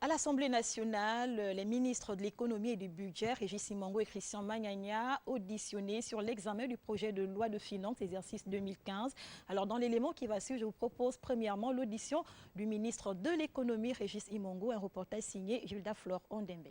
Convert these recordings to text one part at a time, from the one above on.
À l'Assemblée nationale, les ministres de l'économie et du budget, Régis Simongo et Christian Magnagna, auditionnés sur l'examen du projet de loi de finances exercice 2015. Alors, dans l'élément qui va suivre, je vous propose premièrement l'audition du ministre de l'économie, Régis Simongo, un reportage signé Gilda Flore Ondembe.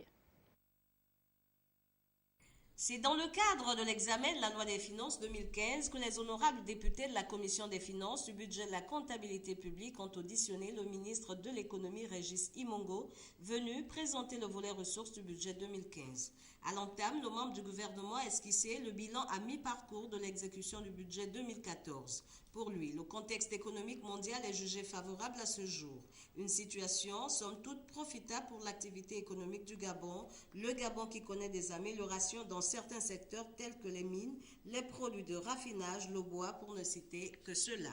C'est dans le cadre de l'examen de la loi des finances 2015 que les honorables députés de la Commission des finances, du budget et de la comptabilité publique ont auditionné le ministre de l'économie Régis Simongo, venu présenter le volet ressources du budget 2015. À l'entame, le membre du gouvernement a esquissé le bilan à mi-parcours de l'exécution du budget 2014. Pour lui, le contexte économique mondial est jugé favorable à ce jour. Une situation somme toute profitable pour l'activité économique du Gabon, le Gabon qui connaît des améliorations dans certains secteurs tels que les mines, les produits de raffinage, le bois, pour ne citer que cela.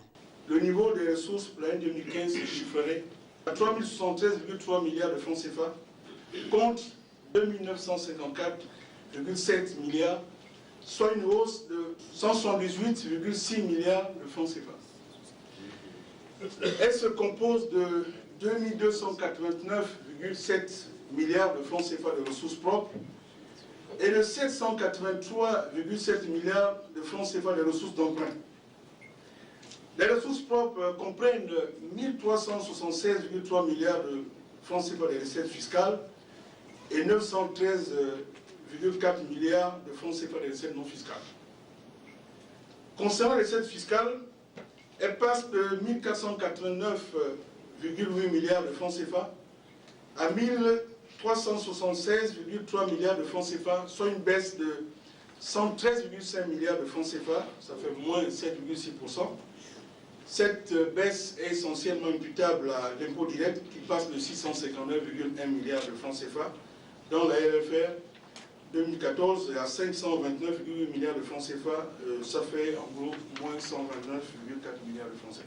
Le niveau des ressources pour l'année 2015 se chiffrerait à 3073,3 milliards de francs CFA contre 2954,7 milliards, soit une hausse de 178,6 milliards de francs CFA. Elle se compose de 2289,7 milliards de francs CFA de ressources propres et de 783,7 milliards de francs CFA de ressources d'emprunt. Les ressources propres comprennent 1376,3 milliards de francs CFA de recettes fiscales et 913,4 milliards de francs CFA de recettes non fiscales. Concernant les recettes fiscales, elles passent de 1489,8 milliards de francs CFA à 1376,3 milliards de francs CFA, soit une baisse de 113,5 milliards de francs CFA, ça fait moins 7,6%. Cette baisse est essentiellement imputable à l'impôt direct qui passe de 659,1 milliards de francs CFA dans la LFR 2014 à 529,8 milliards de francs CFA, ça fait en gros moins 129,4 milliards de francs CFA.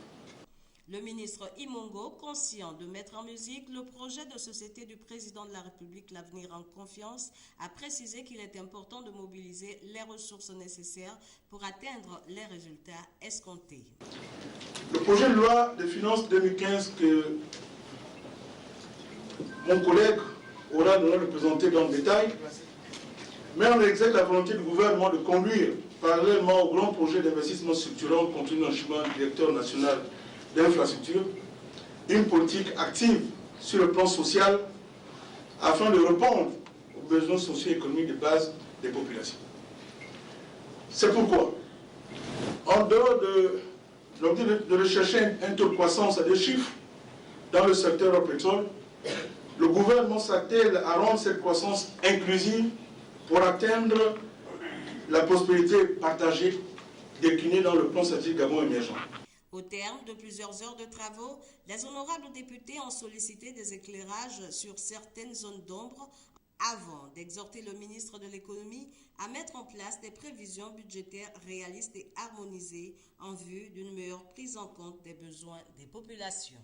Le ministre Simongo, conscient de mettre en musique le projet de société du président de la République L'Avenir en Confiance, a précisé qu'il est important de mobiliser les ressources nécessaires pour atteindre les résultats escomptés. Le projet de loi de finances 2015 que mon collègue aura l'honneur de présenter dans le détail met en exergue la volonté du gouvernement de conduire, parallèlement au grand projet d'investissement structurant contenu dans le schéma directeur national d'infrastructure, une politique active sur le plan social afin de répondre aux besoins socio-économiques de base des populations. C'est pourquoi, en dehors de rechercher un taux de croissance à deux chiffres dans le secteur du pétrole, le gouvernement s'attelle à rendre cette croissance inclusive pour atteindre la prospérité partagée déclinée dans le plan stratégique Gabon émergent. Au terme de plusieurs heures de travaux, les honorables députés ont sollicité des éclairages sur certaines zones d'ombre avant d'exhorter le ministre de l'économie à mettre en place des prévisions budgétaires réalistes et harmonisées en vue d'une meilleure prise en compte des besoins des populations.